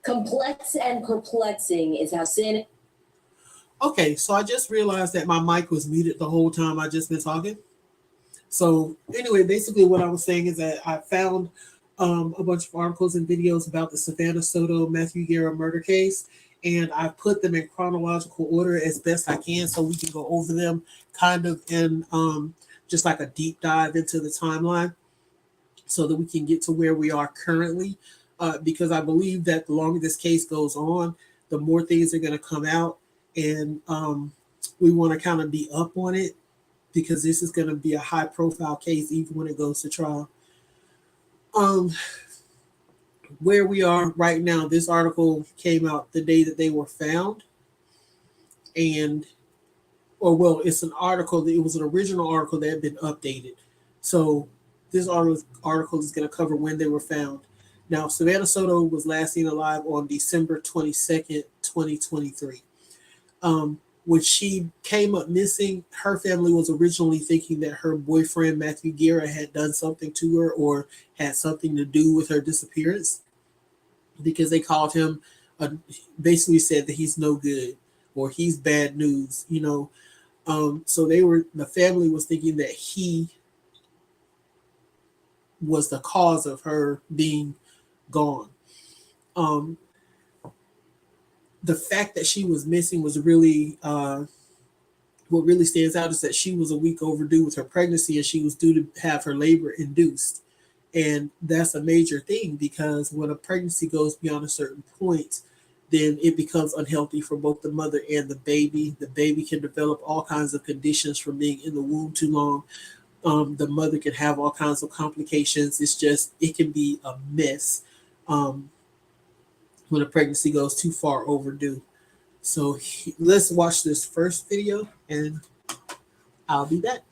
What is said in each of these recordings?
Complex and perplexing is how sin. Okay, so I just realized that my mic was muted the whole time I just been talking. So anyway, basically what I was saying is that I found a bunch of articles and videos about the Savanah Soto-Matthew Guerra murder case, and I put them in chronological order as best I can so we can go over them kind of in just like a deep dive into the timeline so that we can get to where we are currently. Because I believe that the longer this case goes on, the more things are going to come out, and we want to kind of be up on it because this is going to be a high profile case even when it goes to trial. Um, where we are right now, this article came out the day that they were found, and or well, it's an article that it was an original article that had been updated. So this article is going to cover when they were found. Now, Savanah Soto was last seen alive on December 22nd, 2023. When she came up missing, her family was originally thinking that her boyfriend, Matthew Guerra, had done something to her or had something to do with her disappearance because they called him, basically said that he's no good or he's bad news, you know. So the family was thinking that he was the cause of her being gone. Um, the fact that she was missing was really what really stands out is that she was a week overdue with her pregnancy and she was due to have her labor induced. And that's a major thing because when a pregnancy goes beyond a certain point, then it becomes unhealthy for both the mother and the baby. The baby can develop all kinds of conditions from being in the womb too long. The mother can have all kinds of complications. It can be a mess um, when a pregnancy goes too far overdue. So let's watch this first video and I'll be back.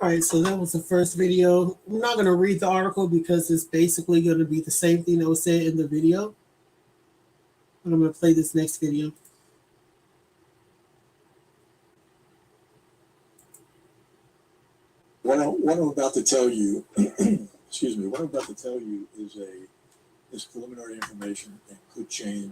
All right, so that was the first video. I'm not going to read the article because it's basically going to be the same thing that was said in the video. But I'm going to play this next video. What I'm about to tell you, excuse me, what I'm about to tell you is preliminary information and could change.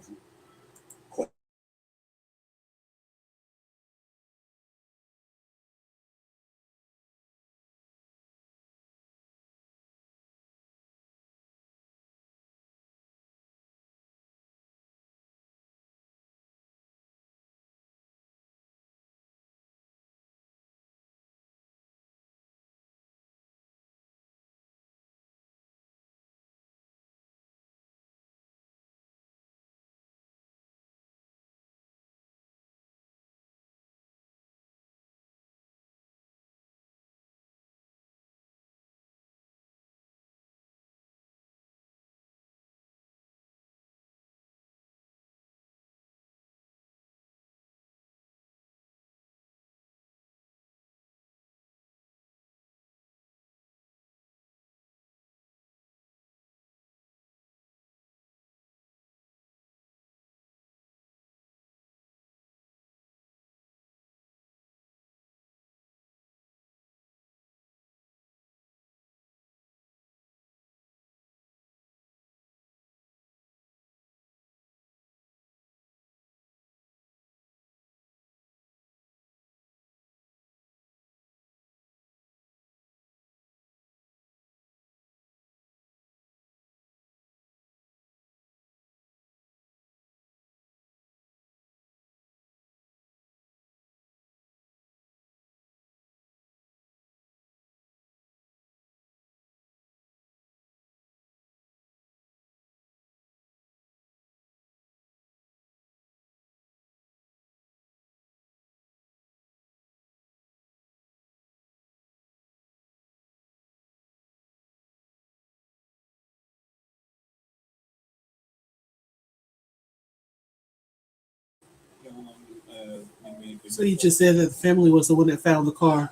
So you just said that the family was the one that found the car.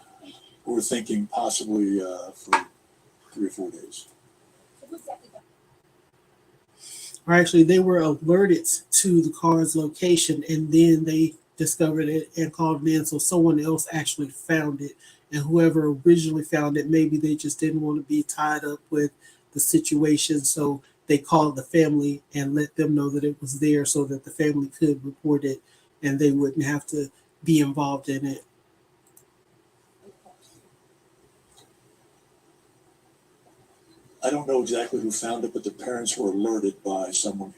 We're thinking possibly for 3 or 4 days. Or actually, they were alerted to the car's location and then they discovered it and called it in. So someone else actually found it. And whoever originally found it, maybe they just didn't want to be tied up with the situation. So they called the family and let them know that it was there so that the family could report it and they wouldn't have to be involved in it. I don't know exactly who found it, but the parents were alerted by someone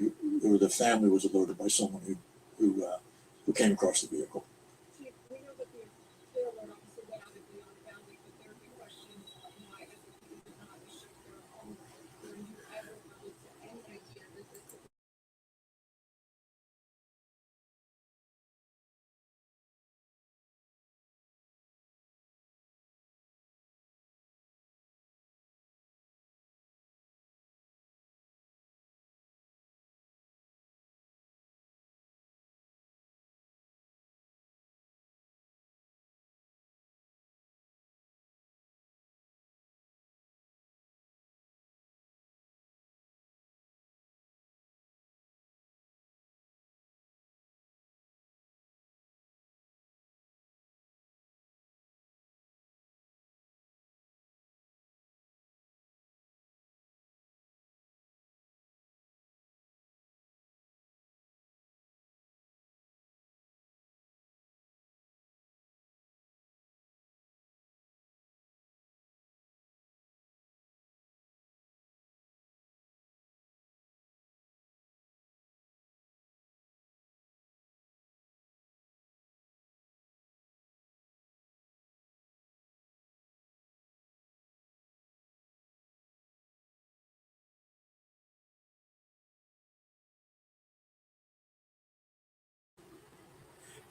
or the family was alerted by someone who came across the vehicle.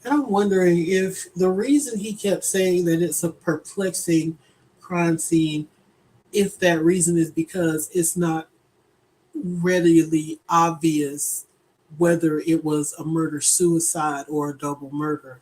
And I'm wondering if the reason he kept saying that it's a perplexing crime scene, if that reason is because it's not readily obvious whether it was a murder suicide or a double murder.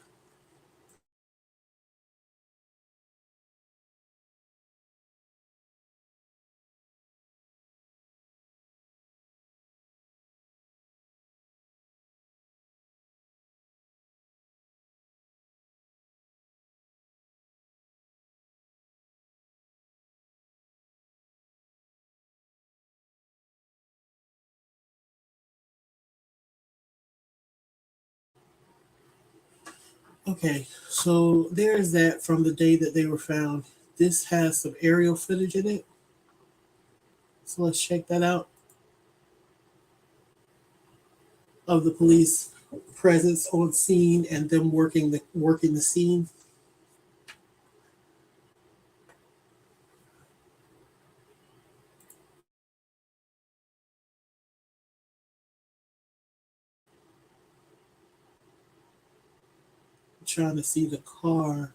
Okay, so there's that from the day that they were found. This has some aerial footage in it. So let's check that out of the police presence on scene and them working the scene. I'm trying to see the car.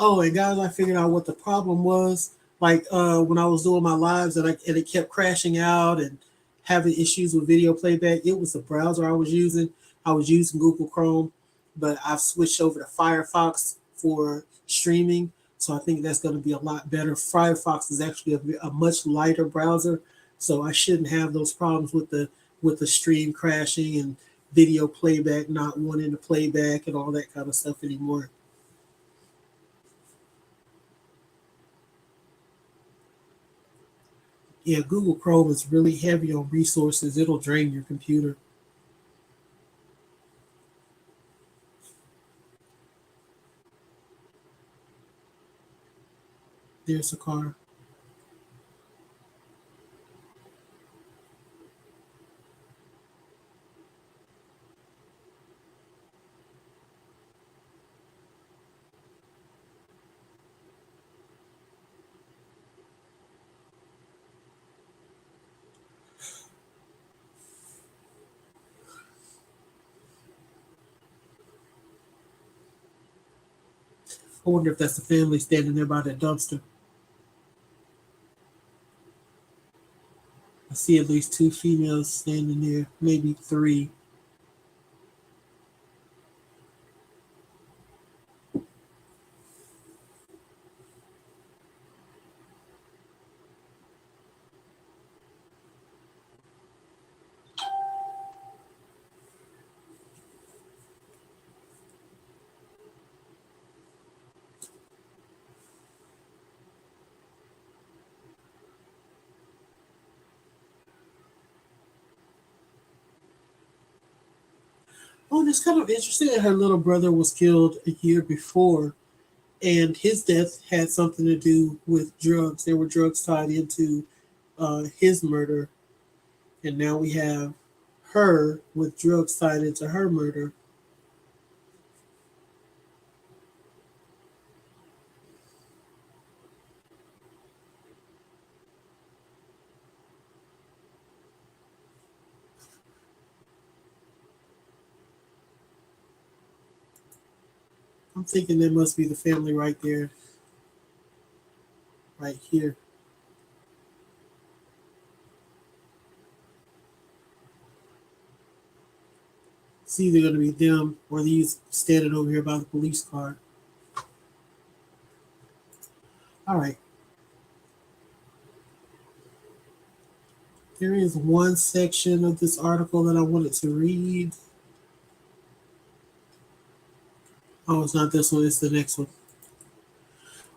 Oh, and guys, I figured out what the problem was. Like when I was doing my lives and it kept crashing out and having issues with video playback. It was the browser I was using. I was using Google Chrome, but I've switched over to Firefox for streaming. So I think that's going to be a lot better. Firefox is actually a much lighter browser, so I shouldn't have those problems with the stream crashing and video playback not wanting to play back and all that kind of stuff anymore. Yeah, Google Chrome is really heavy on resources. It'll drain your computer. There's a car. I wonder if that's the family standing there by that dumpster. I see at least two females standing there, maybe three. Oh, and it's kind of interesting that her little brother was killed a year before, and his death had something to do with drugs. There were drugs tied into his murder, and now we have her with drugs tied into her murder. I'm thinking that must be the family right there, right here. It's either going to be them or these standing over here by the police car. All right. There is one section of this article that I wanted to read. Oh, it's not this one, it's the next one.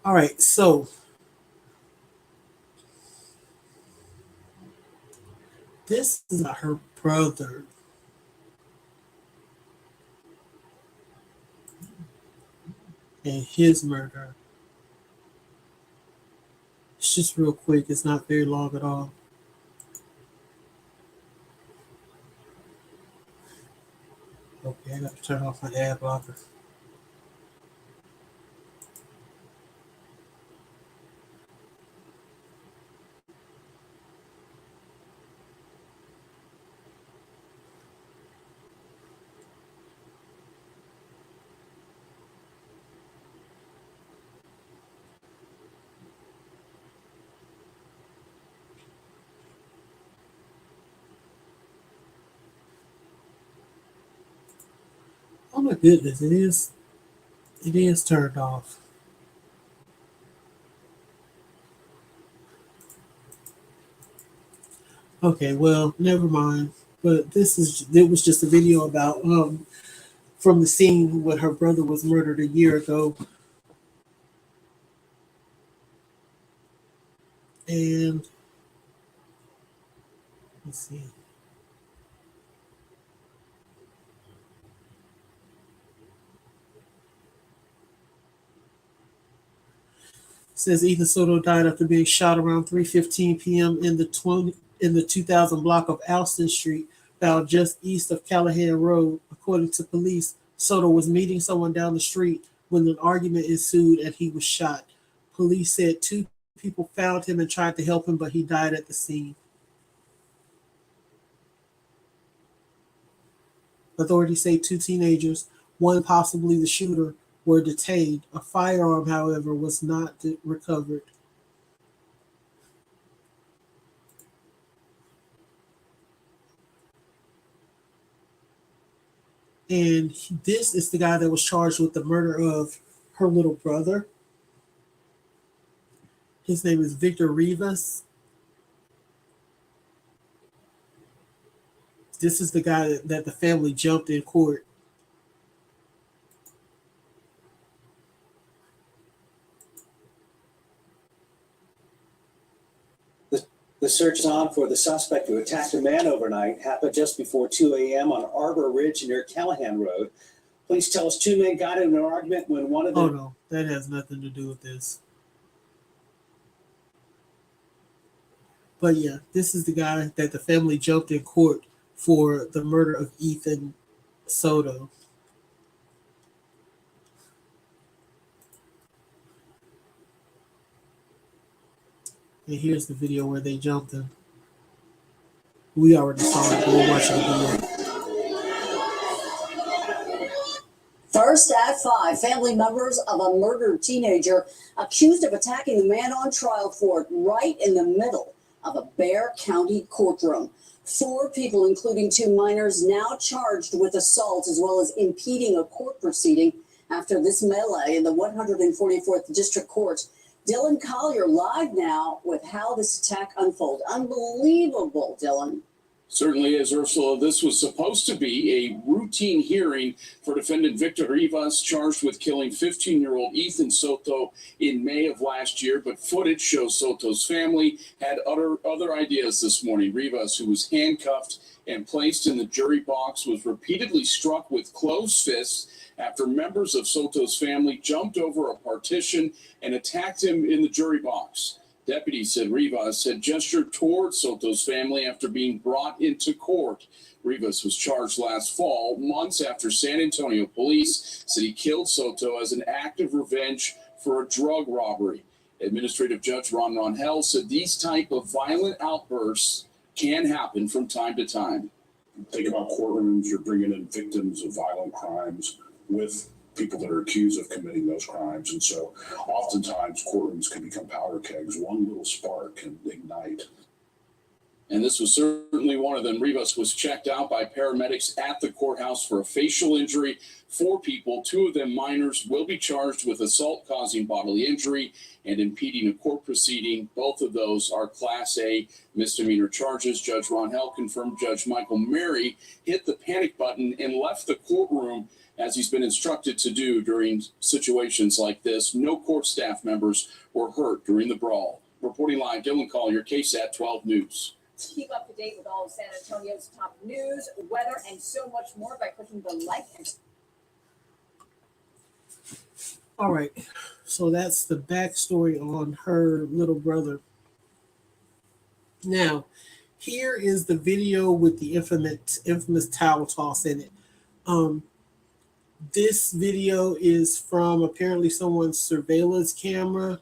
All right. So this is about her brother and his murder. It's just real quick. It's not very long at all. Okay, I got to turn off my ad blocker. Oh my goodness, it is turned off. Okay, well, never mind. But it was just a video about from the scene when her brother was murdered a year ago. And let's see. It says Ethan Soto died after being shot around 3:15 p.m. in the 2000 block of Alston Street, found just east of Callahan Road. According to police, Soto was meeting someone down the street when an argument ensued and he was shot. Police said two people found him and tried to help him, but he died at the scene. Authorities say two teenagers, one possibly the shooter, were detained. A firearm, however, was not recovered. And this is the guy that was charged with the murder of her little brother. His name is Victor Rivas. This is the guy that the family jumped in court. The search on for the suspect who attacked a man overnight happened just before 2 a.m. on Arbor Ridge near Callahan Road. Police tell us two men got in an argument when one of them... Oh, no, that has nothing to do with this. But yeah, this is the guy that the family jumped in court for the murder of Ethan Soto. And here's the video where they jumped him. We already saw it, but we're watching the video. First at 5, family members of a murdered teenager accused of attacking the man on trial for it right in the middle of a Bexar County courtroom. 4 people, including 2 minors, now charged with assault as well as impeding a court proceeding after this melee in the 144th District Court. Dylan Collier live now with how this attack unfolded. Unbelievable, Dylan. Certainly is, Ursula. This was supposed to be a routine hearing for defendant Victor Rivas, charged with killing 15-year-old Ethan Soto in May of last year. But footage shows Soto's family had other ideas this morning. Rivas, who was handcuffed and placed in the jury box, was repeatedly struck with closed fists after members of Soto's family jumped over a partition and attacked him in the jury box. Deputies said Rivas had gestured toward Soto's family after being brought into court. Rivas was charged last fall, months after San Antonio police said he killed Soto as an act of revenge for a drug robbery. Administrative Judge Ron Ronhell said these type of violent outbursts can happen from time to time. Think about courtrooms, you're bringing in victims of violent crimes with people that are accused of committing those crimes. And so oftentimes courtrooms can become powder kegs. One little spark can ignite. And this was certainly one of them. Rivas was checked out by paramedics at the courthouse for a facial injury. 4 people, 2 of them minors, will be charged with assault causing bodily injury and impeding a court proceeding. Both of those are Class A misdemeanor charges. Judge Ron Hell confirmed Judge Michael Mary hit the panic button and left the courtroom, as he's been instructed to do during situations like this. No court staff members were hurt during the brawl. Reporting live, Dylan Collier, KSAT 12 News. Keep up to date with all of San Antonio's top news, weather, and so much more by clicking the like and... All right, so that's the backstory on her little brother. Now, here is the video with the infamous towel toss in it. This video is from apparently someone's surveillance camera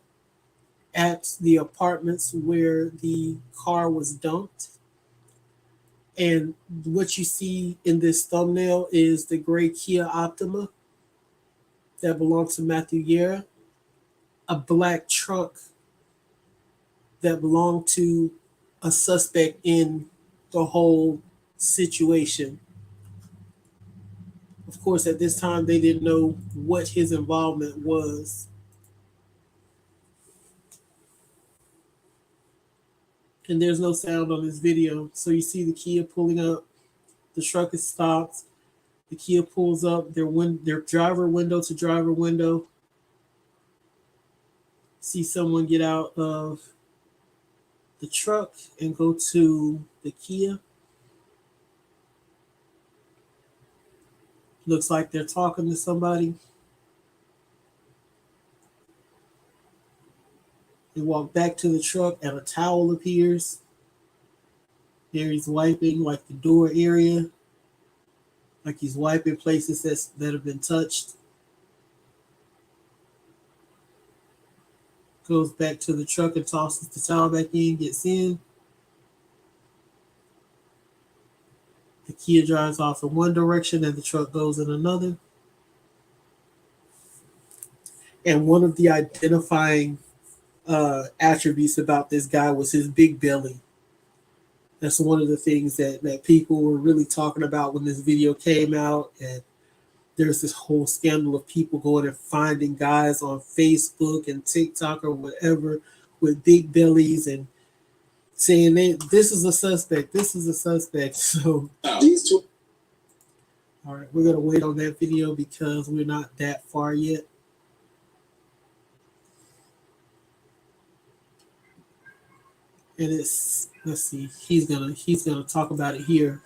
at the apartments where the car was dumped. And what you see in this thumbnail is the gray Kia Optima that belonged to Matthew Guerra, a black truck that belonged to a suspect in the whole situation. Of course, at this time, they didn't know what his involvement was. and there's no sound on this video. So you see the Kia pulling up, the truck is stopped, the Kia pulls up, their driver window to driver window. See someone get out of the truck and go to the Kia. Looks like they're talking to somebody. They walk back to the truck and a towel appears. There he's wiping like the door area, like he's wiping places that have been touched. Goes back to the truck and tosses the towel back in, gets in. The Kia drives off in one direction and the truck goes in another. And one of the identifying attributes about this guy was his big belly. That's one of the things that people were really talking about when this video came out. And there's this whole scandal of people going and finding guys on Facebook and TikTok or whatever with big bellies and saying this is a suspect, this is a suspect. So These two. all right, we're gonna wait on that video because we're not that far yet. And it's, let's see, he's gonna talk about it here.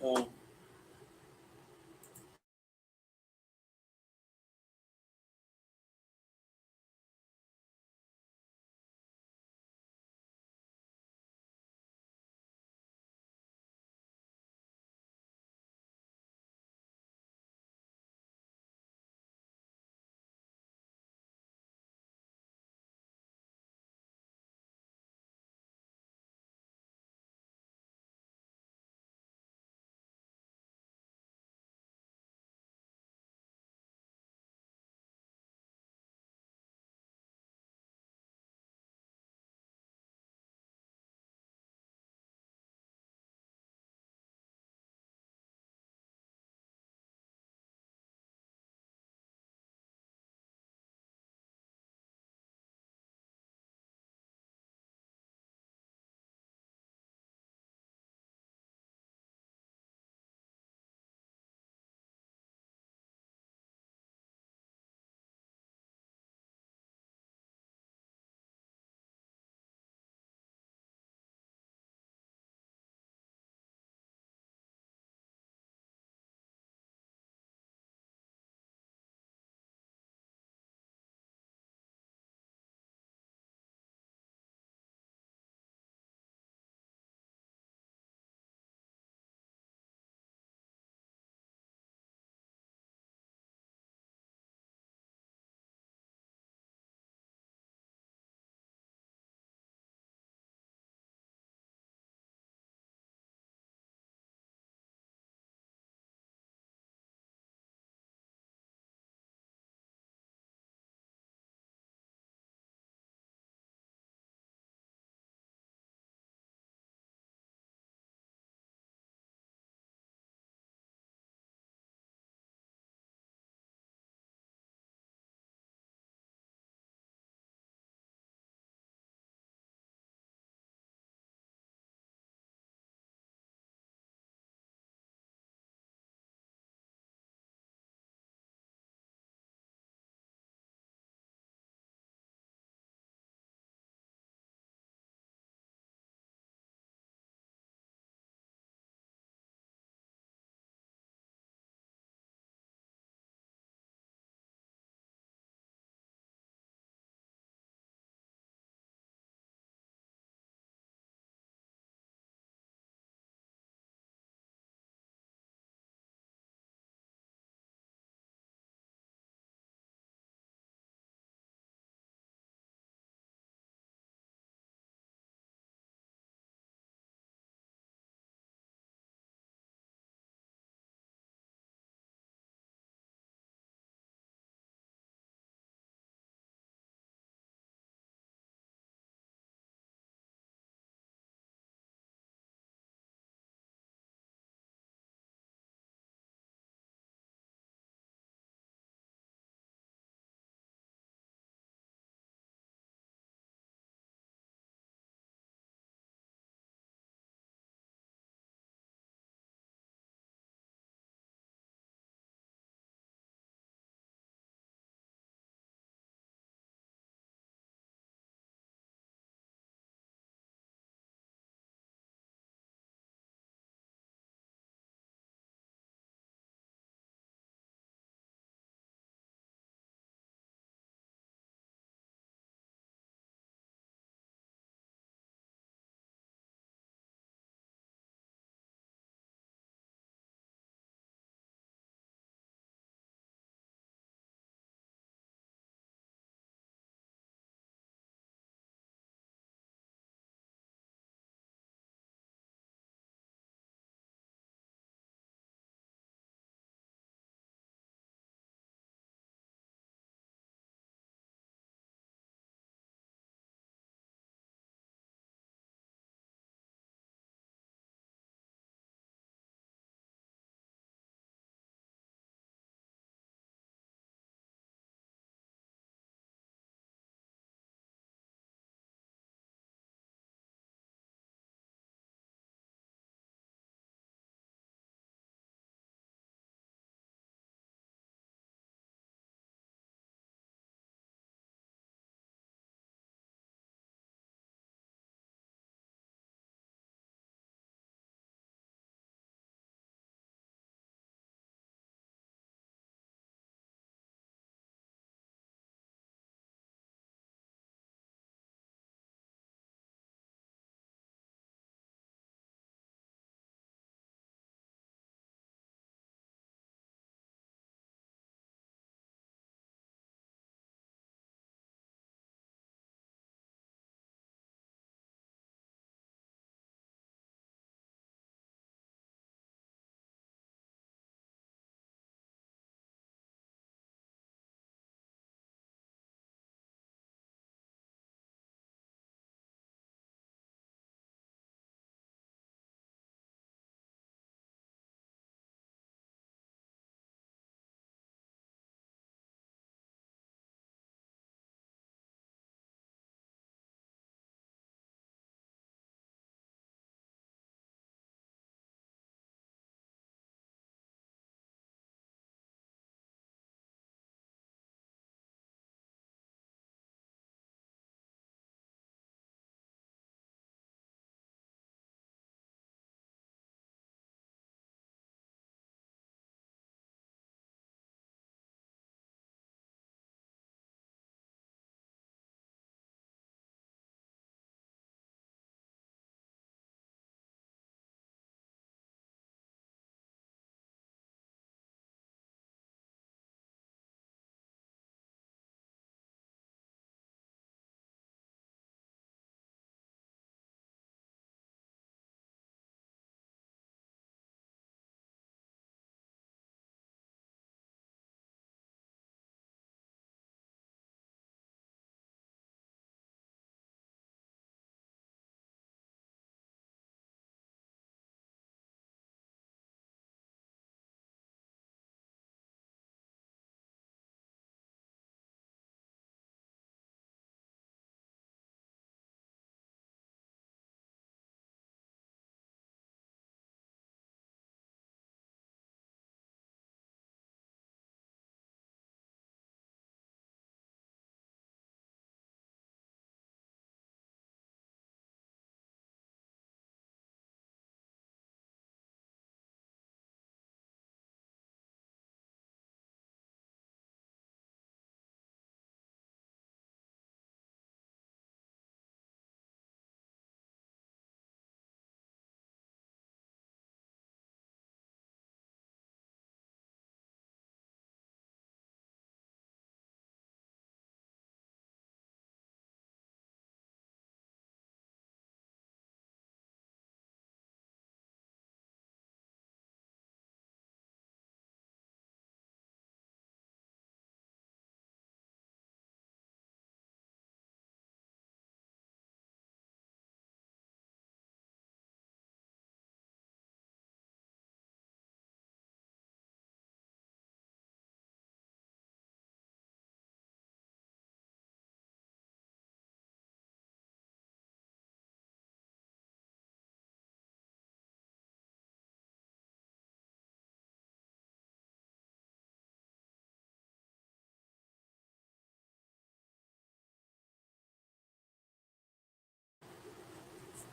Um,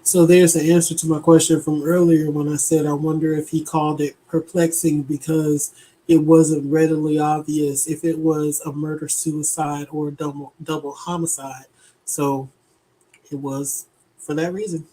So there's the answer to my question from earlier when I said I wonder if he called it perplexing because it wasn't readily obvious if it was a murder suicide or a double homicide. So it was for that reason.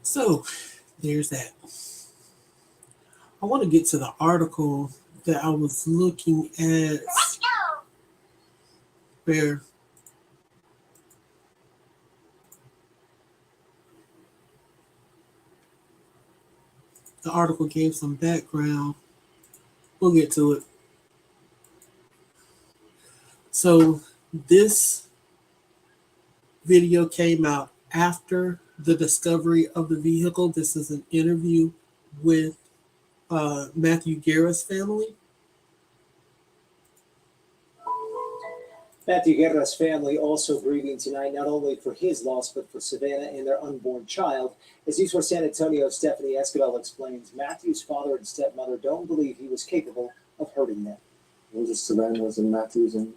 So there's that. I want to get to the article that I was looking at where the article gave some background. We'll get to it. So this video came out after the discovery of the vehicle. This is an interview with Matthew Guerra's family. Matthew Guerra's family also grieving tonight, not only for his loss, but for Savanah and their unborn child. As News 4 San Antonio's Stephanie Esquivel explains, Matthew's father and stepmother don't believe he was capable of hurting them. It was just Savannah's and Matthew's and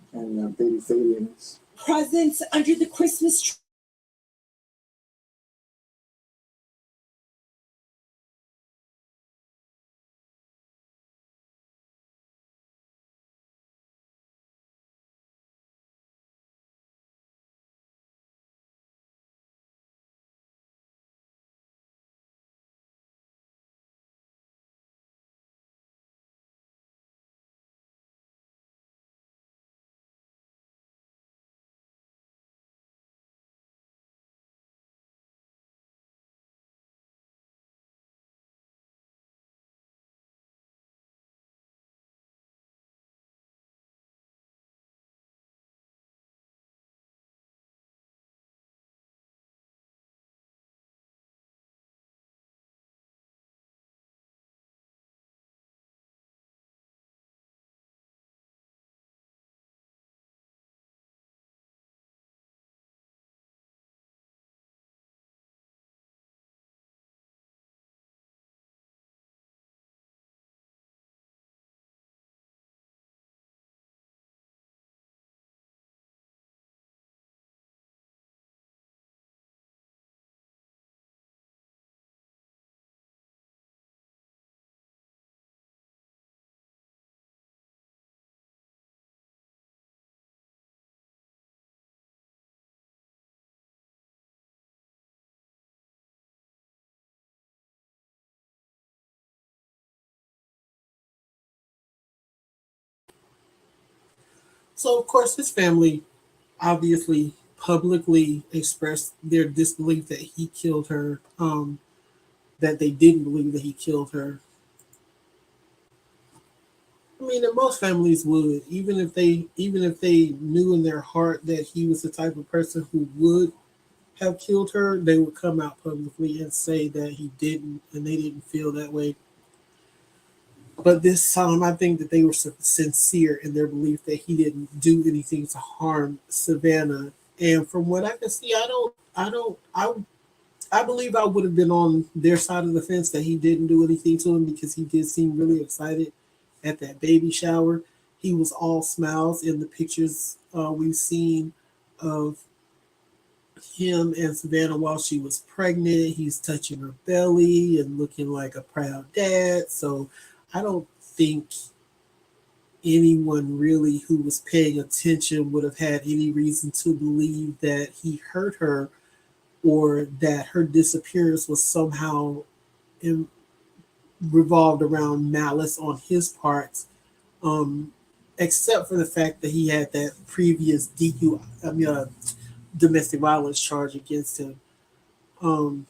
baby Fabian's presents under the Christmas tree. So, of course, his family obviously publicly expressed their disbelief that he killed her, that they didn't believe that he killed her. I mean, and most families would, even if they knew in their heart that he was the type of person who would have killed her, they would come out publicly and say that he didn't, and they didn't feel that way. But this time, I think that they were sincere in their belief that he didn't do anything to harm Savanah. And from what I can see, I believe I would have been on their side of the fence that he didn't do anything to him because he did seem really excited at that baby shower. He was all smiles in the pictures we've seen of him and Savanah while she was pregnant. He's touching her belly and looking like a proud dad. So I don't think anyone really who was paying attention would have had any reason to believe that he hurt her or that her disappearance was somehow in, revolved around malice on his part, except for the fact that he had that previous domestic violence charge against him. Um,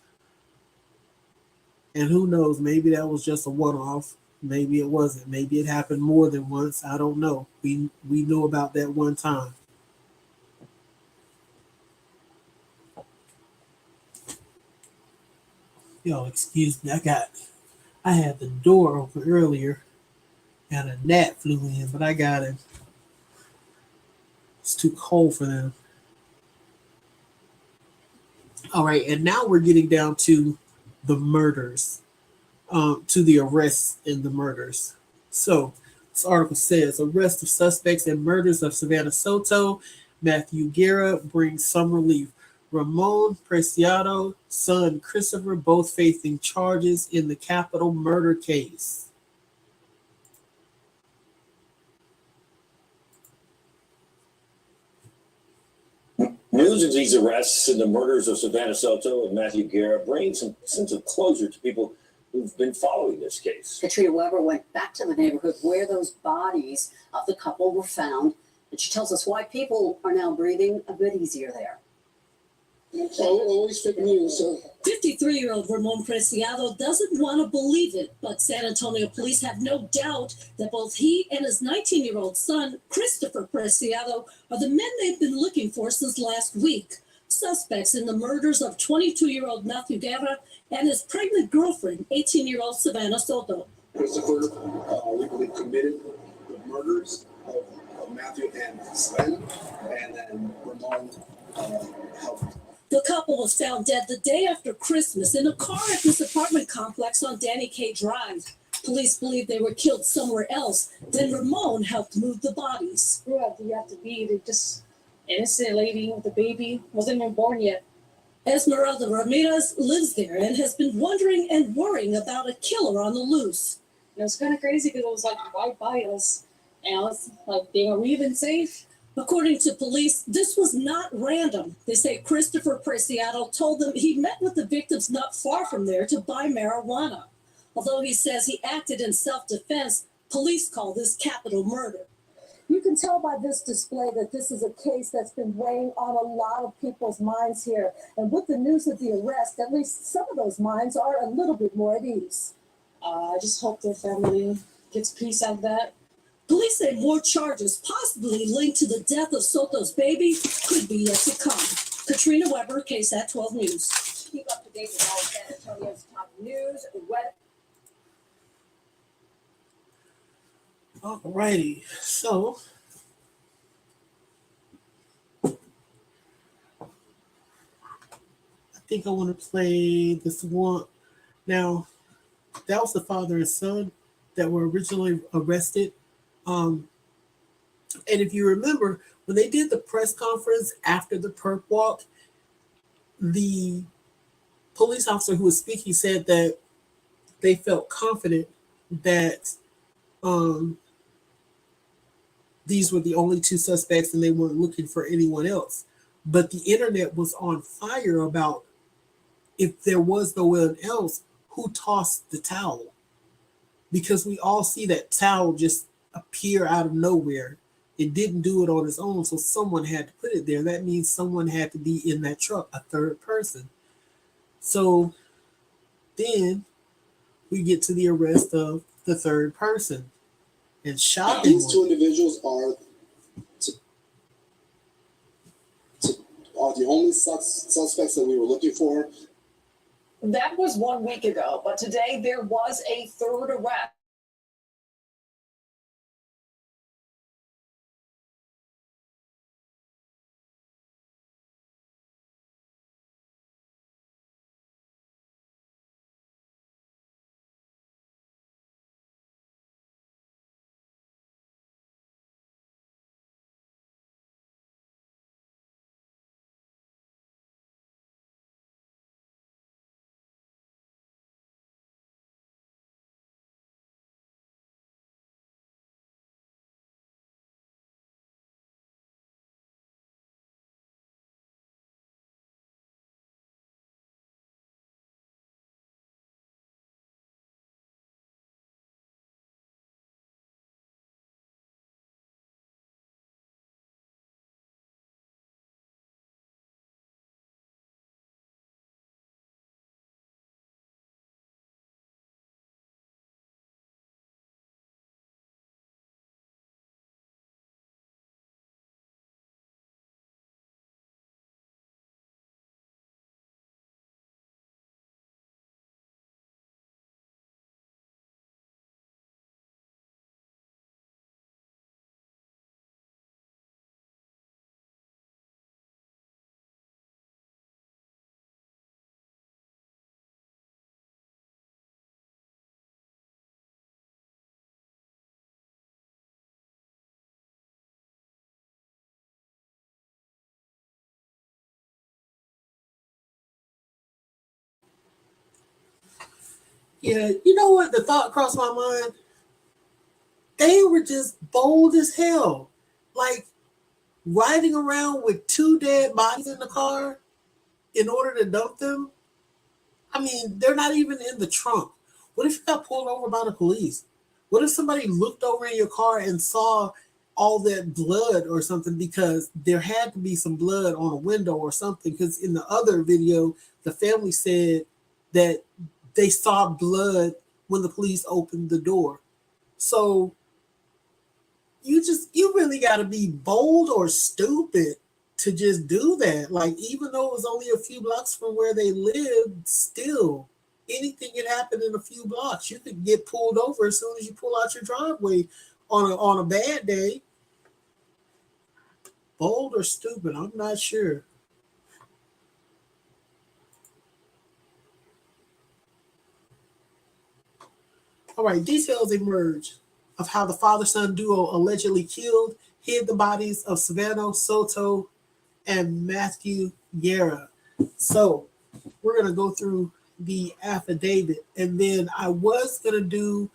and who knows, maybe that was just a one-off. Maybe it wasn't. Maybe it happened more than once. I don't know. We know about that one time. Y'all excuse me. I had the door open earlier and a gnat flew in, but I got it. It's too cold for them. All right, and now we're getting down to the murders, to the arrests and the murders. So this article says arrest of suspects in murders of Savanah Soto-Matthew Guerra brings some relief. Ramon Preciado, son Christopher, both facing charges in the capital murder case. News of these arrests and the murders of Savanah Soto and Matthew Guerra brings some sense of closure to people who've been following this case. Katrina Weber went back to the neighborhood where those bodies of the couple were found, and she tells us why people are now breathing a bit easier there. Always fake news. 53-year-old Ramon Preciado doesn't want to believe it, but San Antonio police have no doubt that both he and his 19-year-old son, Christopher Preciado, are the men they've been looking for since last week. Suspects in the murders of 22-year-old Matthew Guerra and his pregnant girlfriend, 18-year-old Savanah Soto. Christopher, we believe, committed the murders of Matthew and Savannah, and then Ramon helped. The couple was found dead the day after Christmas in a car at this apartment complex on Danny K Drive. Police believe they were killed somewhere else. Then Ramon helped move the bodies. Who else do you have to be? They're just innocent lady with a baby, wasn't even born yet. Esmeralda Ramirez lives there and has been wondering and worrying about a killer on the loose. And it was kind of crazy because it was like right by us. And I was like, are we even safe? According to police, this was not random. They say Christopher Preciado told them he met with the victims not far from there to buy marijuana. Although he says he acted in self-defense, police call this capital murder. You can tell by this display that this is a case that's been weighing on a lot of people's minds here. And with the news of the arrest, at least some of those minds are a little bit more at ease. I just hope their family gets peace out of that. Police say more charges, possibly linked to the death of Soto's baby, could be yet to come. Katrina Weber, KSAT 12 News. Keep up to date with all of San Antonio's top news. Alrighty, so I think I want to play this one. Now, that was the father and son that were originally arrested. And if you remember, when they did the press conference after the perp walk, the police officer who was speaking said that they felt confident that these were the only two suspects and they weren't looking for anyone else. But the internet was on fire about if there was no one else, who tossed the towel? Because we all see that towel just appear out of nowhere. It didn't do it on its own, so someone had to put it there. That means someone had to be in that truck, a third person. So then we get to the arrest of the third person. And shockingly, These two individuals are the only suspects that we were looking for. That was 1 week ago, but today there was a third arrest. Yeah, you know what? The thought crossed my mind. They were just bold as hell. Like riding around with 2 dead bodies in the car in order to dump them. I mean, they're not even in the trunk. What if you got pulled over by the police? What if somebody looked over in your car and saw all that blood or something, because there had to be some blood on a window or something? Because in the other video, the family said that they saw blood when the police opened the door. So you really got to be bold or stupid to just do that. Like, even though it was only a few blocks from where they lived, still anything can happen in a few blocks. You could get pulled over as soon as you pull out your driveway on a bad day. Bold or stupid, I'm not sure. All right, details emerge of how the father-son duo allegedly killed, hid the bodies of Savanah Soto and Matthew Guerra. So we're gonna go through the affidavit, and then I was gonna do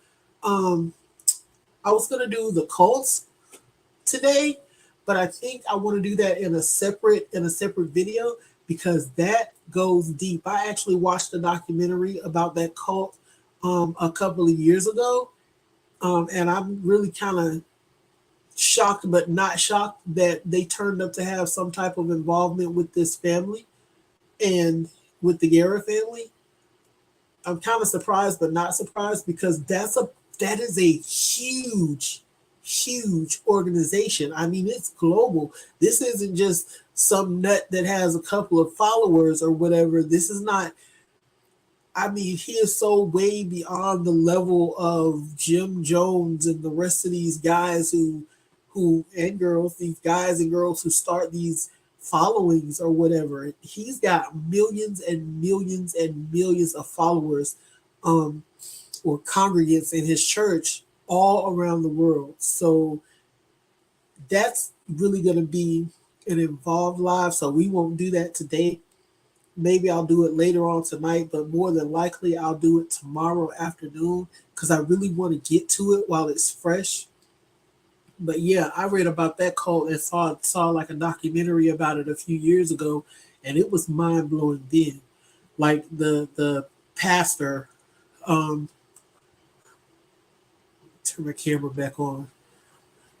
the cults today, but I think I want to do that in a separate video, because that goes deep. I actually watched a documentary about that cult a couple of years ago, and I'm really kind of shocked, but not shocked, that they turned up to have some type of involvement with this family and with the Guerra family. I'm kind of surprised, but not surprised, because that is a huge organization. I mean, it's global. This isn't just some nut that has a couple of followers or whatever. This is not. I mean, he is so way beyond the level of Jim Jones and the rest of these guys who and girls, these guys and girls who start these followings or whatever. He's got millions and millions and millions of followers, or congregants in his church all around the world. So that's really going to be an involved live. So we won't do that today. Maybe I'll do it later on tonight, but more than likely I'll do it tomorrow afternoon, because I really want to get to it while it's fresh. But yeah, I read about that cult and saw like a documentary about it a few years ago, and it was mind blowing then. Like the pastor, turn my camera back on.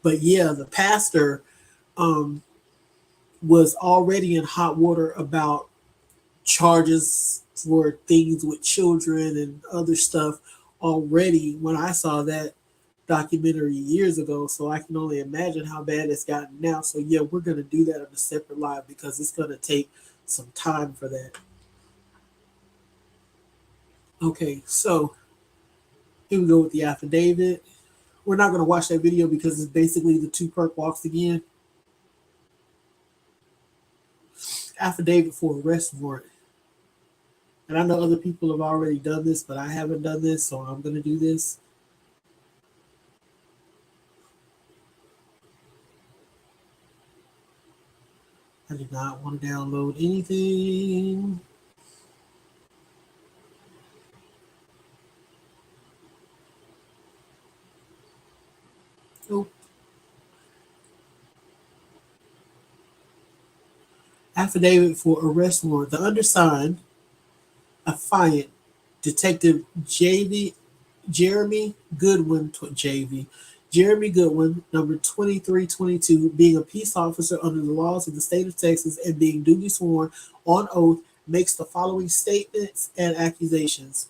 But yeah, the pastor was already in hot water about charges for things with children and other stuff already when I saw that documentary years ago. So I can only imagine how bad it's gotten now. So yeah, we're going to do that on a separate live, because it's going to take some time for that. Okay, so here we go with the affidavit. We're not going to watch that video because it's basically the 2 perk walks again. Affidavit for arrest warrant. And I know other people have already done this, but I haven't done this, so I'm going to do this. I do not want to download anything. Nope. Affidavit for arrest warrant. The undersigned, affiant, Detective Jeremy Goodwin, number 2322, being a peace officer under the laws of the state of Texas and being duly sworn on oath, makes the following statements and accusations.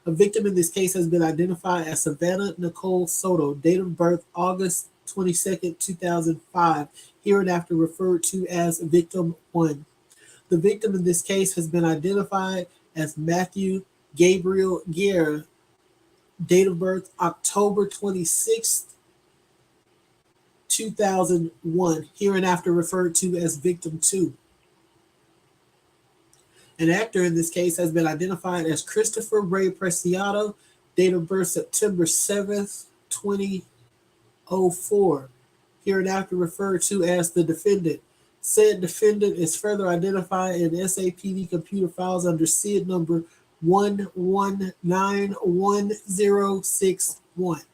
A victim in this case has been identified as Savanah Nicole Soto, date of birth August 22nd, 2005, hereinafter referred to as Victim 1. The victim in this case has been identified as Matthew Gabriel Guerra, date of birth October 26th, 2001, hereinafter referred to as Victim 2. An actor in this case has been identified as Christopher Ray Preciado, date of birth September 7th, 2004, hereinafter referred to as the defendant. Said defendant is further identified in SAPD computer files under SID number 1191061.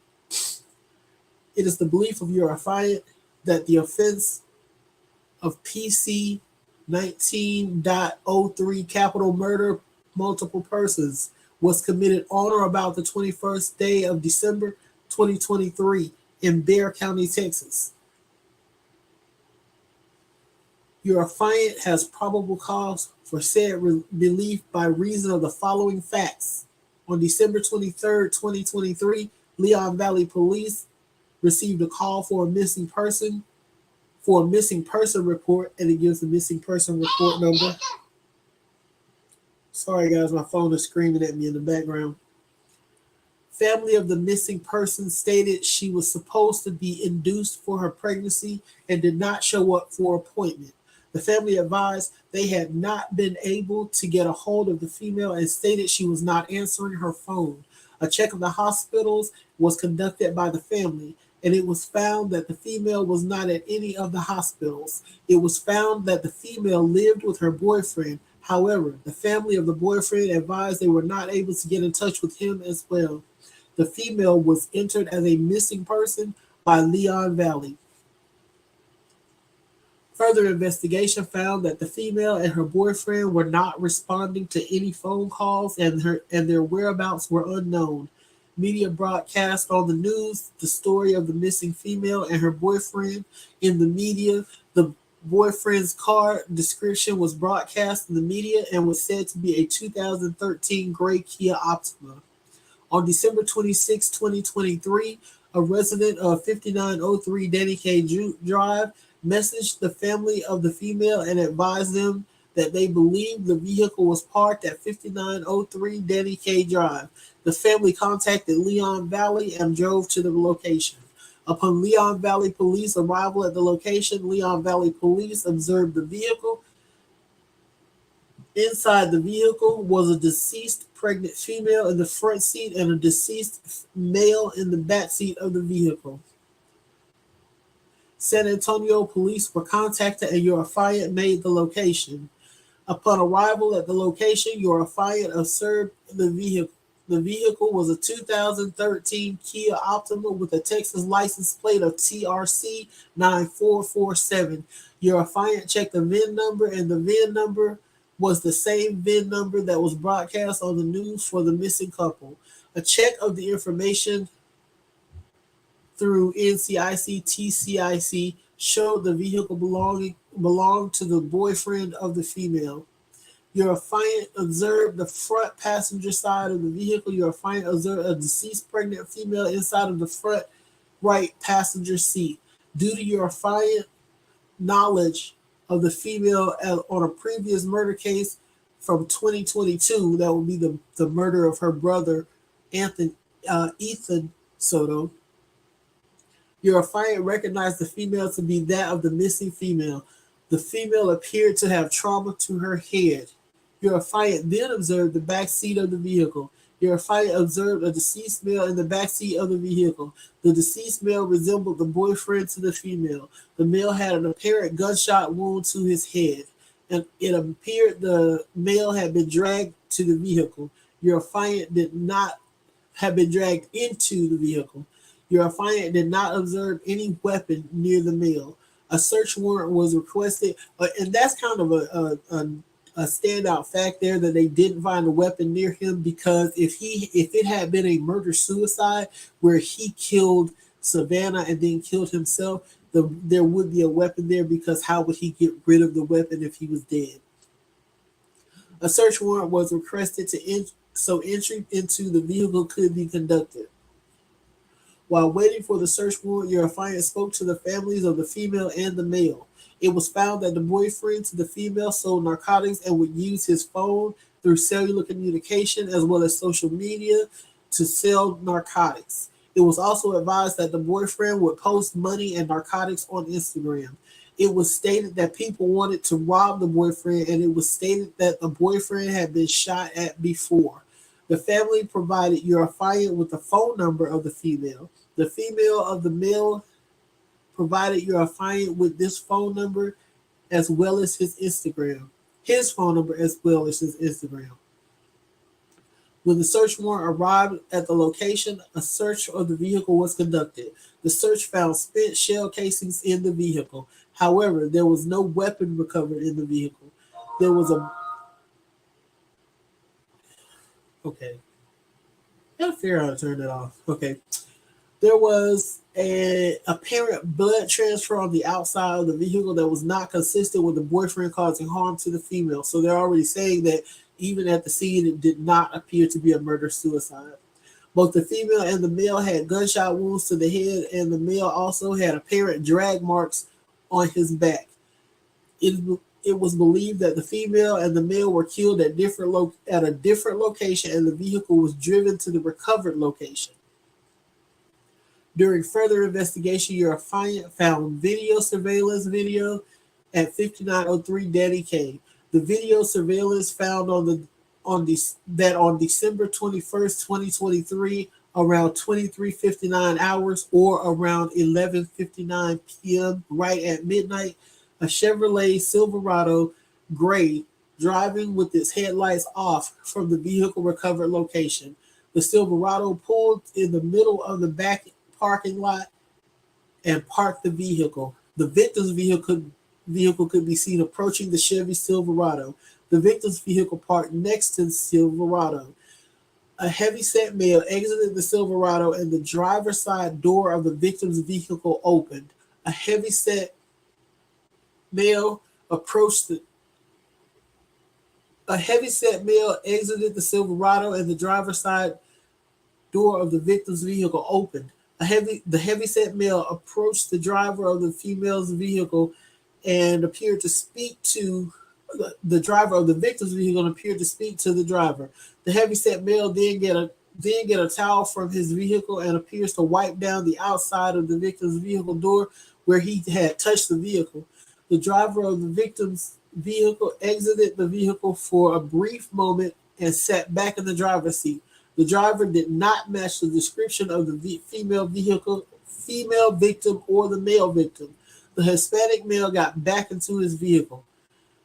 It is the belief of your affiant that the offense of PC 19.03 capital murder multiple persons was committed on or about the 21st day of December 2023 in Bexar County, Texas. Your affiant has probable cause for said belief by reason of the following facts. On December 23rd, 2023, Leon Valley Police received a call for a missing person report, and it gives the missing person report number. Sorry guys, my phone is screaming at me in the background. Family of the missing person stated she was supposed to be induced for her pregnancy and did not show up for appointment. The family advised they had not been able to get a hold of the female and stated she was not answering her phone. A check of the hospitals was conducted by the family, and it was found that the female was not at any of the hospitals. It was found that the female lived with her boyfriend. However, the family of the boyfriend advised they were not able to get in touch with him as well. The female was entered as a missing person by Leon Valley. Further investigation found that the female and her boyfriend were not responding to any phone calls, and their whereabouts were unknown. Media broadcast on the news the story of the missing female and her boyfriend. In the media, the boyfriend's car description was broadcast in the media and was said to be a 2013 gray Kia Optima. On December 26, 2023, a resident of 5903 Danny K. Drive messaged the family of the female and advised them that they believed the vehicle was parked at 5903 Danny K. Drive. The family contacted Leon Valley and drove to the location. Upon Leon Valley Police arrival at the location, Leon Valley Police observed the vehicle. Inside the vehicle was a deceased pregnant female in the front seat and a deceased male in the back seat of the vehicle. San Antonio police were contacted and your affiant made the location. Upon arrival at the location, your affiant observed the vehicle. The vehicle was a 2013 Kia Optima with a Texas license plate of TRC 9447. Your affiant checked the VIN number, and the VIN number was the same VIN number that was broadcast on the news for the missing couple. A check of the information through NCIC TCIC showed the vehicle belonged to the boyfriend of the female. Your affiant observed the front passenger side of the vehicle. Your affiant observed a deceased pregnant female inside of the front right passenger seat. Due to your affiant knowledge of the female on a previous murder case from 2022, that would be the murder of her brother, Ethan Soto, your affiant recognized the female to be that of the missing female. The female appeared to have trauma to her head. Your affiant then observed the back seat of the vehicle. Your affiant observed a deceased male in the back seat of the vehicle. The deceased male resembled the boyfriend to the female. The male had an apparent gunshot wound to his head, and it appeared the male had been dragged to the vehicle. Your affiant did not have been dragged into the vehicle. Your affiant did not observe any weapon near the male. A search warrant was requested, and that's kind of a standout fact there, that they didn't find a weapon near him, because if it had been a murder-suicide where he killed Savanah and then killed himself, there would be a weapon there, because how would he get rid of the weapon if he was dead? A search warrant was requested so entry into the vehicle could be conducted. While waiting for the search warrant, your affiant spoke to the families of the female and the male. It was found that the boyfriend to the female sold narcotics and would use his phone through cellular communication as well as social media to sell narcotics. It was also advised that the boyfriend would post money and narcotics on Instagram. It was stated that people wanted to rob the boyfriend, and it was stated that the boyfriend had been shot at before. The family provided your affiant with the phone number of the female. The female of the male provided your affiant with this phone number as well as his Instagram. His phone number as well as his Instagram. When the search warrant arrived at the location, a search of the vehicle was conducted. The search found spent shell casings in the vehicle. However, there was no weapon recovered in the vehicle. There was a okay. I gotta figure out how to turn that off. Okay. There was an apparent blood transfer on the outside of the vehicle that was not consistent with the boyfriend causing harm to the female. So they're already saying that even at the scene, it did not appear to be a murder-suicide. Both the female and the male had gunshot wounds to the head, and the male also had apparent drag marks on his back. It was believed that the female and the male were killed at a different location, and the vehicle was driven to the recovered location. During further investigation, your affiant found video surveillance video at 5903 Danny K. The video surveillance found on December 21st, 2023, around 23:59 hours or around 11:59 p.m. right at midnight, a Chevrolet Silverado gray driving with its headlights off from the vehicle recovered location. The Silverado pulled in the middle of the back parking lot and parked the vehicle. The victim's vehicle could be seen approaching the Chevy Silverado. The victim's vehicle parked next to the Silverado. A heavyset male exited the Silverado and the driver's side door of the victim's vehicle opened. A heavyset male exited the Silverado and the driver's side door of the victim's vehicle opened. The heavyset male approached the driver of the female's vehicle and appeared to speak to the driver of the victim's vehicle and appeared to speak to the driver. The heavyset male then get a towel from his vehicle and appears to wipe down the outside of the victim's vehicle door where he had touched the vehicle. The driver of the victim's vehicle exited the vehicle for a brief moment and sat back in the driver's seat. The driver did not match the description of the female victim or the male victim. The Hispanic male got back into his vehicle.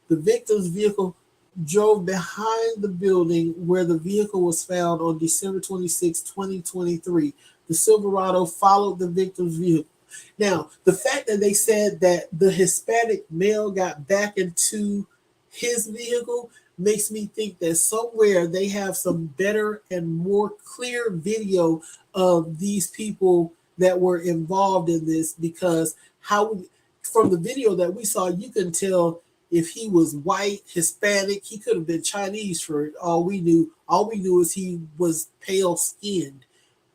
The victim's vehicle drove behind the building where the vehicle was found on December 26, 2023. The Silverado followed the victim's vehicle. Now, the fact that they said that the Hispanic male got back into his vehicle makes me think that somewhere they have some better and more clear video of these people that were involved in this, because from the video that we saw, you can tell if he was white, Hispanic. He could have been Chinese for all we knew. All we knew is he was pale skinned,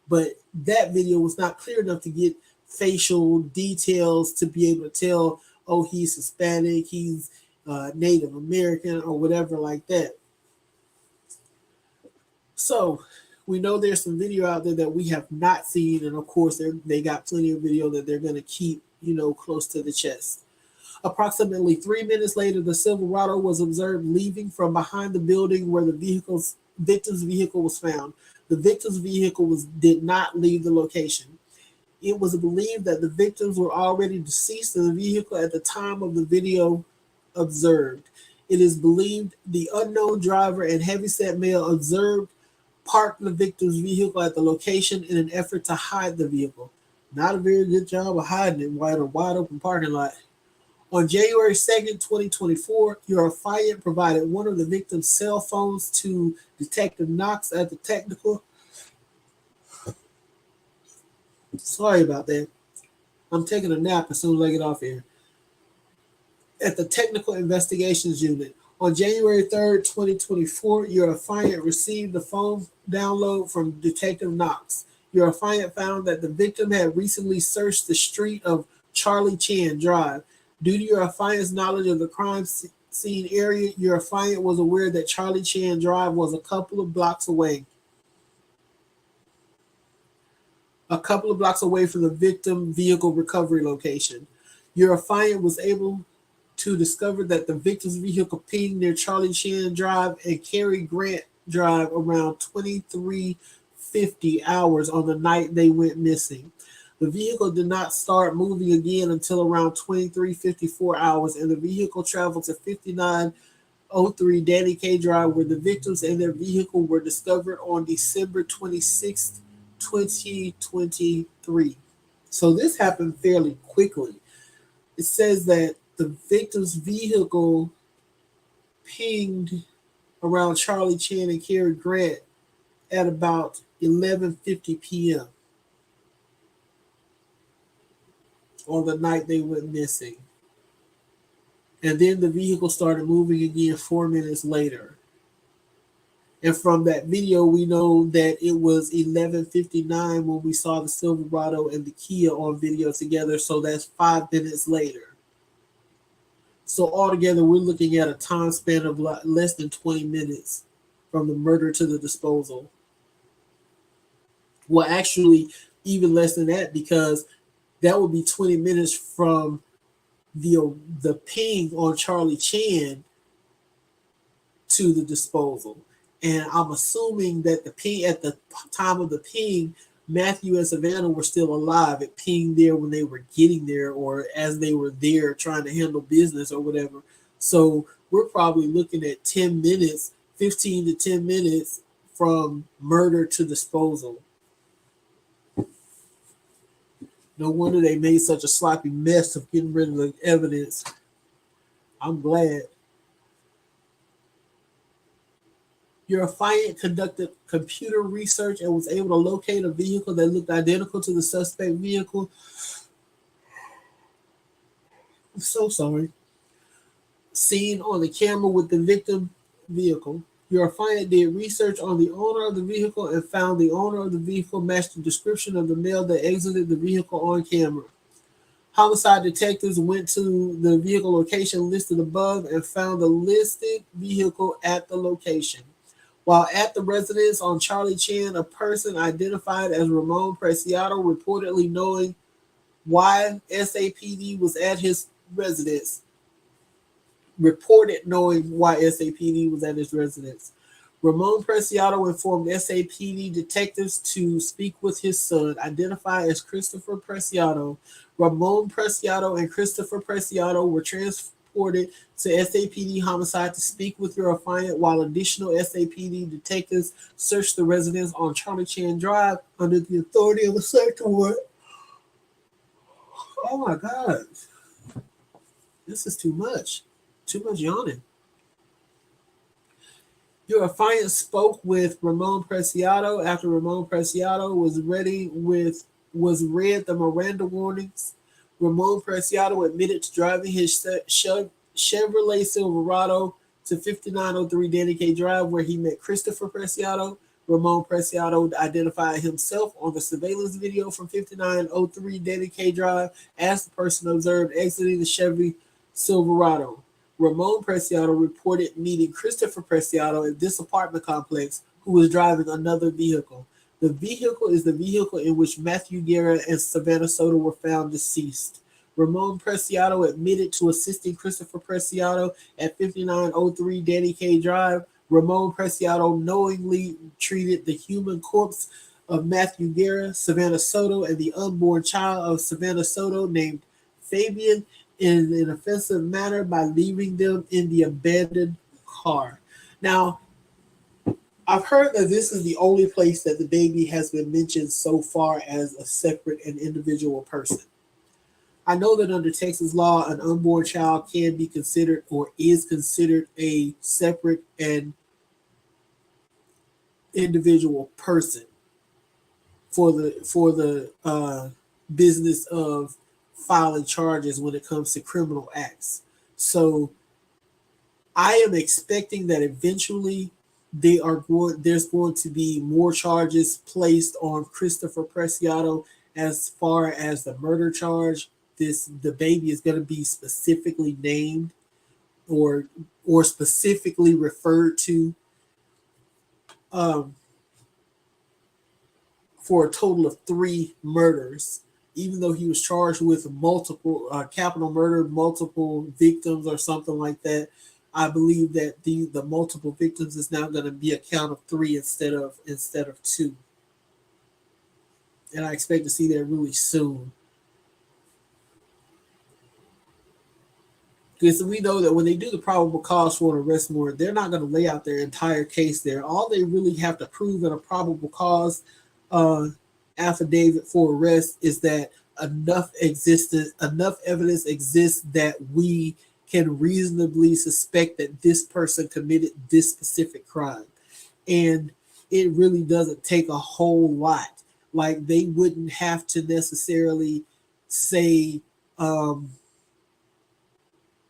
but that video was not clear enough to get facial details to be able to tell, oh, he's Hispanic, he's Native American or whatever like that. So we know there's some video out there that we have not seen, and of course they got plenty of video that they're going to keep, close to the chest. Approximately 3 minutes later, the Silverado was observed leaving from behind the building where the victim's vehicle was found. The victim's vehicle did not leave the location. It was believed that the victims were already deceased in the vehicle at the time of the video observed. It is believed the unknown driver and heavyset male observed parked the victim's vehicle at the location in an effort to hide the vehicle. Not a very good job of hiding it in a wide open parking lot. On January 2nd, 2024, your affiant provided one of the victim's cell phones to Detective Knox at the technical. Sorry about that. I'm taking a nap as soon as I get off here. At the Technical Investigations Unit. On January 3rd, 2024, your affiant received the phone download from Detective Knox. Your affiant found that the victim had recently searched the street of Charlie Chan Drive. Due to your affiant's knowledge of the crime scene area, your affiant was aware that Charlie Chan Drive was a couple of blocks away from the victim vehicle recovery location. Your affiant was able to discover that the victim's vehicle pinged near Charlie Chan Drive and Cary Grant Drive around 23:50 hours on the night they went missing. The vehicle did not start moving again until around 23:54 hours, and the vehicle traveled to 59 1503 Danny K Drive, where the victims and their vehicle were discovered on December 26th, 2023. So this happened fairly quickly. It says that the victim's vehicle pinged around Charlie Chan and Cary Grant at about 11:50 p.m. on the night they went missing. And then the vehicle started moving again 4 minutes later. And from that video, we know that it was 11:59 when we saw the Silverado and the Kia on video together. So that's 5 minutes later. So altogether, we're looking at a time span of less than 20 minutes from the murder to the disposal. Well, actually, even less than that, because that would be 20 minutes from the ping on Charlie Chan to the disposal. And I'm assuming that the ping, at the time of the ping, Matthew and Savanah were still alive. It pinged there when they were getting there, or as they were there trying to handle business or whatever. So we're probably looking at 10 minutes, 15 to 10 minutes from murder to disposal. No wonder they made such a sloppy mess of getting rid of the evidence. I'm glad. Your affiant conducted computer research and was able to locate a vehicle that looked identical to the suspect vehicle. I'm so sorry. Seen on the camera with the victim vehicle. Your affiant did research on the owner of the vehicle and found the owner of the vehicle matched the description of the male that exited the vehicle on camera. Homicide detectives went to the vehicle location listed above and found the listed vehicle at the location. While at the residence on Charlie Chan, a person identified as Ramon Preciado reportedly knowing why SAPD was at his residence. Ramon Preciado informed SAPD detectives to speak with his son, identified as Christopher Preciado. Ramon Preciado and Christopher Preciado were transported to SAPD homicide to speak with your affiant, while additional SAPD detectives searched the residence on Charlie Chan Drive under the authority of a search warrant. Oh my God. This is too much. Too much yawning. Your affiant spoke with Ramon Preciado after Ramon Preciado was read the Miranda warnings. Ramon Preciado admitted to driving his Chevrolet Silverado to 5903 Danny K Drive, where he met Christopher Preciado. Ramon Preciado identified himself on the surveillance video from 5903 Danny K Drive as the person observed exiting the Chevy Silverado. Ramon Preciado reported meeting Christopher Preciado at this apartment complex, who was driving another vehicle. The vehicle is the vehicle in which Matthew Guerra and Savanah Soto were found deceased. Ramon Preciado admitted to assisting Christopher Preciado at 5903 Danny K Drive. Ramon Preciado knowingly treated the human corpse of Matthew Guerra, Savanah Soto, and the unborn child of Savanah Soto named Fabian in an offensive manner by leaving them in the abandoned car. Now, I've heard that this is the only place that the baby has been mentioned so far as a separate and individual person. I know that under Texas law, an unborn child can be considered or is considered a separate and individual person for the business of filing charges when it comes to criminal acts. So I am expecting that eventually there's going to be more charges placed on Christopher Preciado as far as the murder charge. The baby is going to be specifically named or specifically referred to for a total of 3 murders, even though he was charged with multiple capital murder, multiple victims or something like that. I believe that the multiple victims is now going to be a count of 3 instead of 2. And I expect to see that really soon. Because we know that when they do the probable cause for an arrest warrant, they're not going to lay out their entire case there. All they really have to prove in a probable cause affidavit for arrest is that enough evidence exists that we can reasonably suspect that this person committed this specific crime. And it really doesn't take a whole lot. Like, they wouldn't have to necessarily say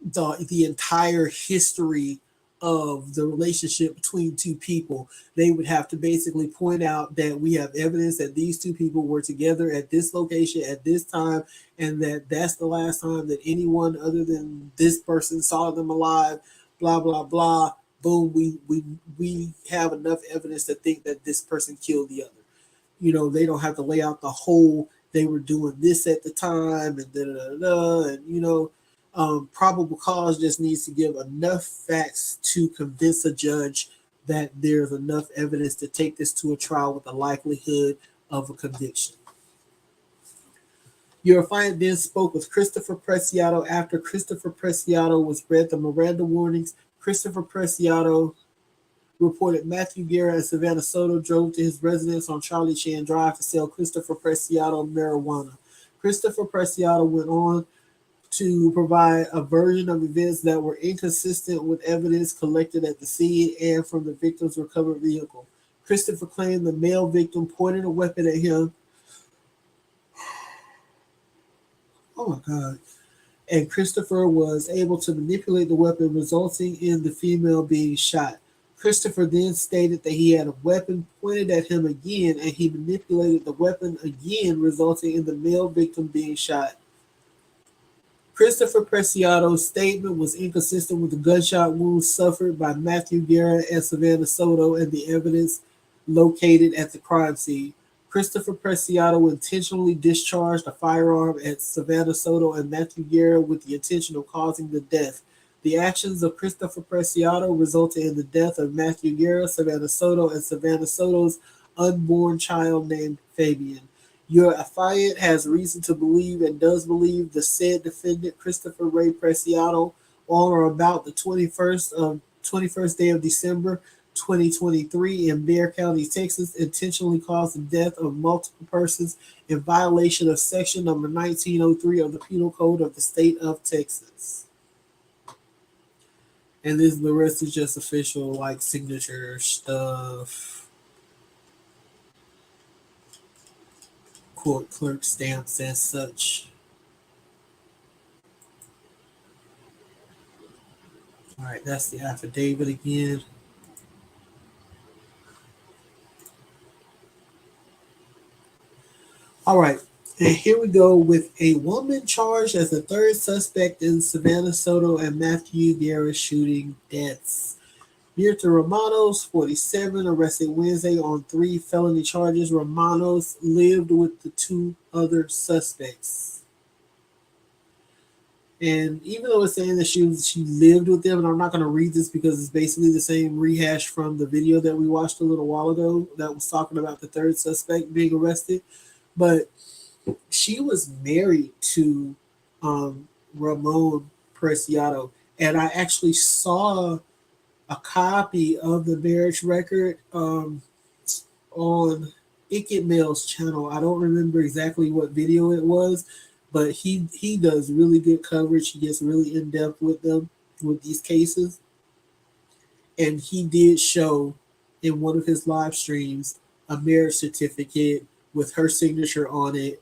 the entire history of the relationship between two people. They would have to basically point out that we have evidence that these two people were together at this location at this time, and that's the last time that anyone other than this person saw them alive, blah blah blah. Boom, we have enough evidence to think that this person killed the other. You know, they don't have to lay out the whole, they were doing this at the time and da da da, and you know, probable cause just needs to give enough facts to convince a judge that there's enough evidence to take this to a trial with a likelihood of a conviction. Your client then spoke with Christopher Preciado. After Christopher Preciado was read the Miranda warnings, Christopher Preciado reported Matthew Guerra and Savanah Soto drove to his residence on Charlie Chan Drive to sell Christopher Preciado marijuana. Christopher Preciado went on to provide a version of events that were inconsistent with evidence collected at the scene and from the victim's recovered vehicle. Christopher claimed the male victim pointed a weapon at him. Oh my God. And Christopher was able to manipulate the weapon, resulting in the female being shot. Christopher then stated that he had a weapon pointed at him again, and he manipulated the weapon again, resulting in the male victim being shot. Christopher Preciado's statement was inconsistent with the gunshot wounds suffered by Matthew Guerra and Savanah Soto and the evidence located at the crime scene. Christopher Preciado intentionally discharged a firearm at Savanah Soto and Matthew Guerra with the intention of causing the death. The actions of Christopher Preciado resulted in the death of Matthew Guerra, Savanah Soto, and Savanah Soto's unborn child named Fabian. Your affiant has reason to believe and does believe the said defendant, Christopher Ray Preciado, on or about the 21st day of December 2023 in Bexar County, Texas, intentionally caused the death of multiple persons in violation of section number 1903 of the Penal Code of the State of Texas. And the rest is just official, like, signature stuff. Court clerk stamps as such. All right, that's the affidavit again. All right, and here we go with a woman charged as the third suspect in Savanah Soto and Matthew Guerra shooting deaths. Mirta Romanos, 47, arrested Wednesday on 3 felony charges. Romanos lived with the 2 other suspects. And even though it's saying that she lived with them, and I'm not going to read this because it's basically the same rehash from the video that we watched a little while ago that was talking about the third suspect being arrested. But she was married to Ramon Preciado. And I actually saw a copy of the marriage record on Icket Mail's channel. I don't remember exactly what video it was, but he does really good coverage. He gets really in depth with them, with these cases. And he did show in one of his live streams a marriage certificate with her signature on it,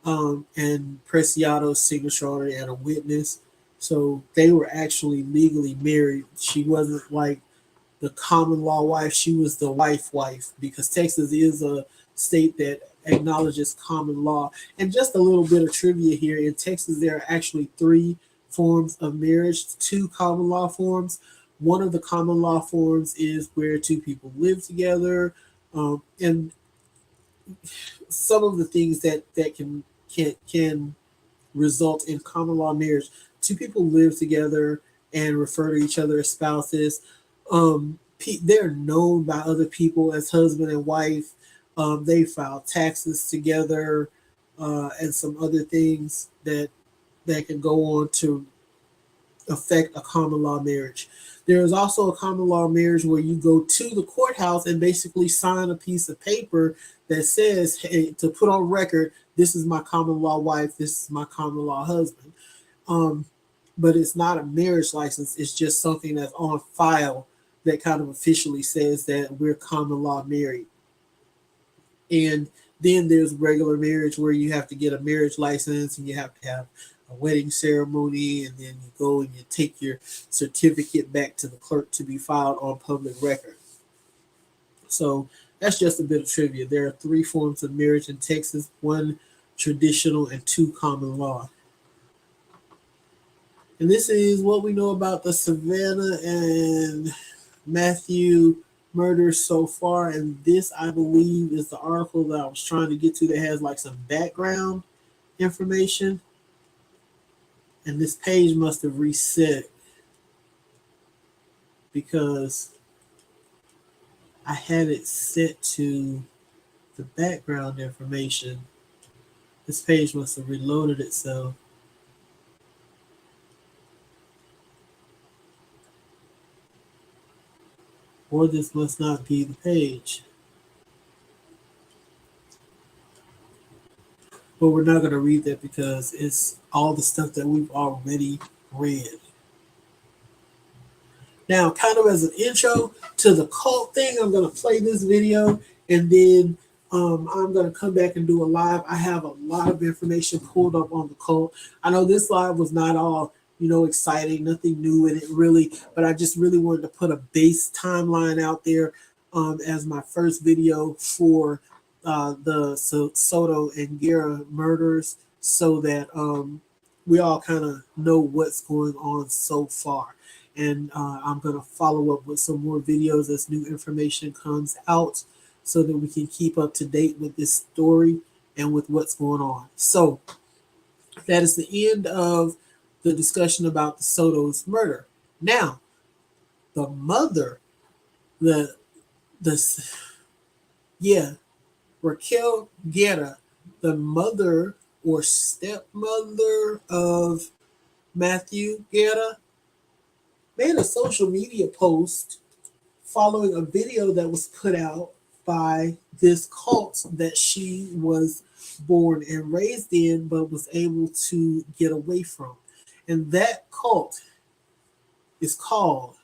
and Preciado's signature on it and a witness. So they were actually legally married. She wasn't like the common law wife. She was the wife, because Texas is a state that acknowledges common law. And just a little bit of trivia here. In Texas, there are actually 3 forms of marriage, 2 common law forms. One of the common law forms is where 2 people live together. And some of the things that can result in common law marriage: 2 people live together and refer to each other as spouses. They're known by other people as husband and wife. They file taxes together, and some other things that can go on to affect a common law marriage. There is also a common law marriage where you go to the courthouse and basically sign a piece of paper that says, hey, to put on record, this is my common law wife, this is my common law husband. But it's not a marriage license. It's just something that's on file that kind of officially says that we're common law married. And then there's regular marriage where you have to get a marriage license and you have to have a wedding ceremony, and then you go and you take your certificate back to the clerk to be filed on public record. So that's just a bit of trivia. There are 3 forms of marriage in Texas: 1 traditional and 2 common law. And this is what we know about the Savanah and Matthew murders so far. And this, I believe, is the article that I was trying to get to that has like some background information. And this page must have reset because I had it set to the background information. This page must have reloaded itself. Or this must not be the page. But we're not going to read that because it's all the stuff that we've already read. Now, kind of as an intro to the cult thing, I'm going to play this video, and then I'm going to come back and do a live. I have a lot of information pulled up on the cult. I know this live was not all, exciting, nothing new in it really, but I just really wanted to put a base timeline out there as my first video for the Soto and Guerra murders, so that we all kind of know what's going on so far. And I'm going to follow up with some more videos as new information comes out so that we can keep up to date with this story and with what's going on. So that is the end of the discussion about the Soto's murder. Now, the mother, Raquel Guerra, the mother or stepmother of Matthew Guerra, made a social media post following a video that was put out by this cult that she was born and raised in but was able to get away from. And that cult is called,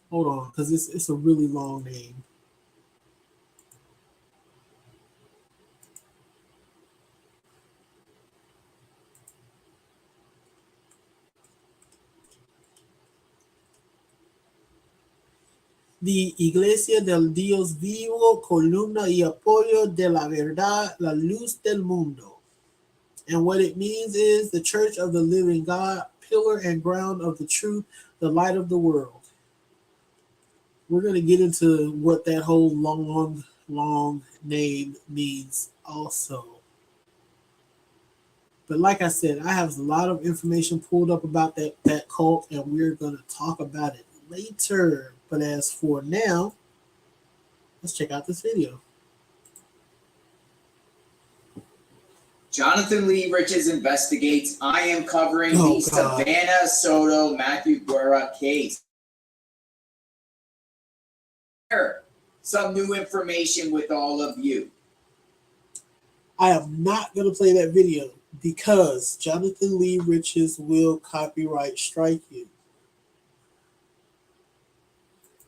hold on, because it's a really long name. The Iglesia del Dios Vivo, columna y apoyo de la verdad, la luz del mundo. And what it means is the Church of the Living God, pillar and ground of the truth, the light of the world. We're going to get into what that whole long name means also. But like I said, I have a lot of information pulled up about that cult, and we're going to talk about it later. But as for now, let's check out this video. Jonathan Lee Riches investigates. I am covering the Savanah Soto-Matthew Guerra case. Some new information with all of you. I am not going to play that video because Jonathan Lee Riches will copyright strike you.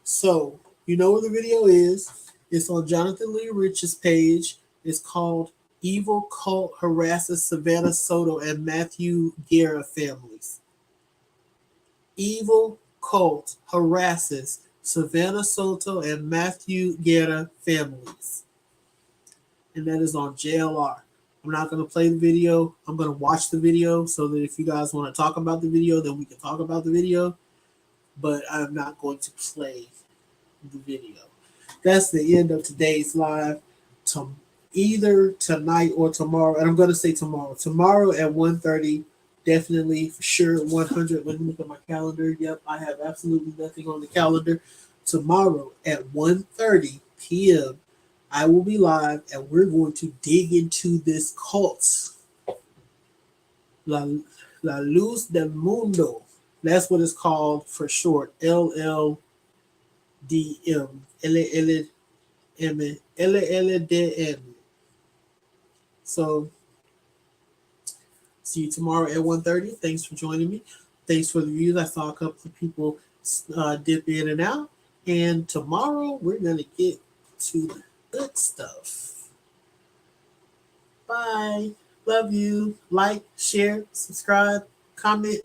So, you know what the video is. It's on Jonathan Lee Riches' page. It's called Evil Cult Harasses Savanah Soto and Matthew Guerra Families. Evil Cult Harasses Savanah Soto and Matthew Guerra Families. And that is on JLR. I'm not going to play the video. I'm going to watch the video so that if you guys want to talk about the video, then we can talk about the video. But I'm not going to play the video. That's the end of today's live. Either tonight or tomorrow, and I'm going to say tomorrow. Tomorrow at 1:30, definitely for sure 100. Let me look at my calendar. Yep, I have absolutely nothing on the calendar. Tomorrow at 1:30 p.m., I will be live, and we're going to dig into this cult. La Luz del Mundo. That's what it's called for short. LLDM. LLDM. So see you tomorrow at 1:30. Thanks for joining me. Thanks for the views. I saw a couple of people dip in and out. And tomorrow we're going to get to the good stuff. Bye. Love you. Like, share, subscribe, comment.